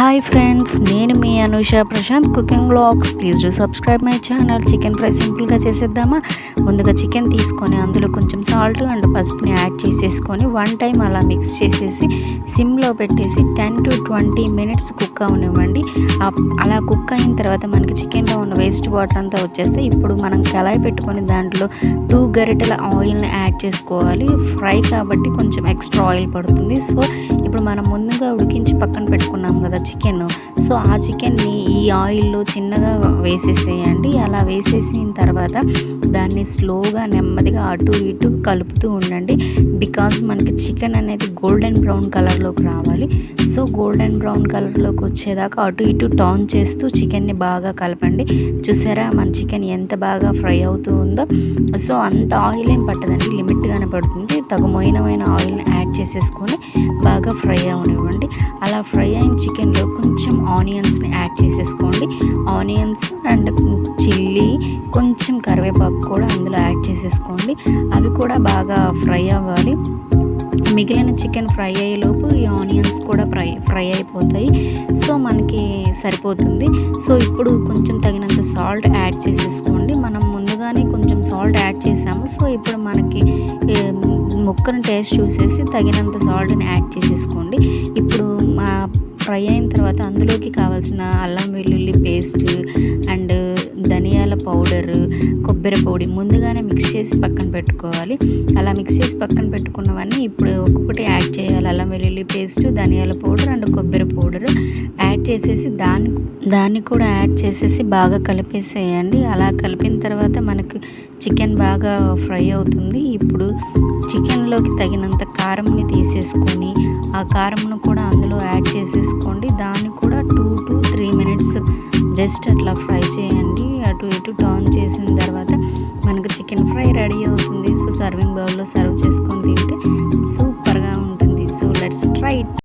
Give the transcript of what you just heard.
Hi friends, నేను మీ Anusha Prashanth cooking vlogs. Please do subscribe my channel. Chicken fry సింపుల్గా చేసేద్దామా. ముందుగా చికెన్ తీసుకొని అందులో కొంచెం సాల్ట్ అండ్ పసుపుని యాడ్ చేసేసుకొని 1 టైం అలా మిక్స్ చేసేసి సిమ్లో పెట్టేసి 10 to 20 minutes కుక్ అవనివ్వండి. అలా కుక్ అయిన తర్వాత మనకి చికెన్లో ఉన్న వేస్ట్ వాటర్ అంతా వచ్చేస్తే ఇప్పుడు మనం కళాయి పెట్టుకొని దాంట్లో 2 గరిటెల ఆయిల్ని యాడ్ చేసుకోవాలి. ఫ్రై కాబట్టి కొంచెం ఎక్స్ట్రా ఆయిల్ పడుతుంది. సో ఇప్పుడు మనం ముందుగా ఉడికించి పక్కన పెట్టుకున్నాం కదా చికెన్. సో ఆ చికెన్ని ఈ ఆయిల్లో చిన్నగా వేసేసేయండి. అలా వేసేసిన తర్వాత దాన్ని స్లోగా నెమ్మదిగా అటు ఇటు కలుపుతూ ఉండండి. బికాజ్ మనకి చికెన్ అనేది గోల్డెన్ బ్రౌన్ కలర్లోకి రావాలి. సో గోల్డెన్ బ్రౌన్ కలర్లోకి వచ్చేదాకా అటు ఇటు టర్న్ చేస్తూ చికెన్ని బాగా కలపండి. చూసారా మన చికెన్ ఎంత బాగా ఫ్రై అవుతూ ఉందో. సో అంత ఆయిల్ ఏం పట్టదండి, లిమిట్గానే పడుతుంది. తగుమోయినమైన ఆయిల్ని యాడ్ చేసేసుకొని బాగా ఫ్రై అవనివ్వండి. అలా ఫ్రై అయిన చికెన్లో కొంచెం ఆనియన్స్ని యాడ్ చేసేసుకోండి. ఆనియన్స్ అండ్ చిల్లీ, కొంచెం కరివేపాకు కూడా అందులో యాడ్ చేసేసుకోండి. అవి కూడా బాగా ఫ్రై అవ్వాలి. మిగిలిన చికెన్ ఫ్రై అయ్యేలోపు ఈ ఆనియన్స్ కూడా ఫ్రై అయిపోతాయి. సో మనకి సరిపోతుంది. సో ఇప్పుడు కొంచెం తగినంత సాల్ట్ యాడ్ చేసేసుకోండి. మనం ముందుగానే కొంచెం సాల్ట్ యాడ్ చేసాము. సో ఇప్పుడు మనకి ముక్కను టేస్ట్ చూసేసి తగినంత సాల్ట్ని యాడ్ చేసేసుకోండి. ఇప్పుడు ఫ్రై అయిన తర్వాత అందులోకి కావాల్సిన అల్లం వెల్లుల్లి పేస్ట్ అండ్ ధనియాల పౌడర్, కొబ్బరి పొడి ముందుగానే మిక్స్ చేసి పక్కన పెట్టుకోవాలి. అలా మిక్స్ చేసి పక్కన పెట్టుకున్నవన్నీ ఇప్పుడు ఒక్కొక్కటి యాడ్ చేయాలి. అల్లం వెల్లుల్లి పేస్ట్, ధనియాల పౌడర్ అండ్ కొబ్బరి పౌడర్ యాడ్ చేసేసి దాన్ని కూడా యాడ్ చేసేసి బాగా కలిపేసేయండి. అలా కలిపిన తర్వాత మనకు చికెన్ బాగా ఫ్రై అవుతుంది. ఇప్పుడు చికెన్లోకి తగినంత కారంని తీసేసుకొని ఆ కారంను కూడా అందులో యాడ్ చేసేసుకోండి. దాన్ని కూడా 2 to 3 minutes జస్ట్ అట్లా ఫ్రై చేయండి. అటు ఇటు టర్న్ చేసిన తర్వాత మనకు చికెన్ ఫ్రై రెడీ అవుతుంది. సో సర్వింగ్ బౌల్లో సర్వ్ చేసుకొని తింటే సూపర్గా ఉంటుంది. So let's try it.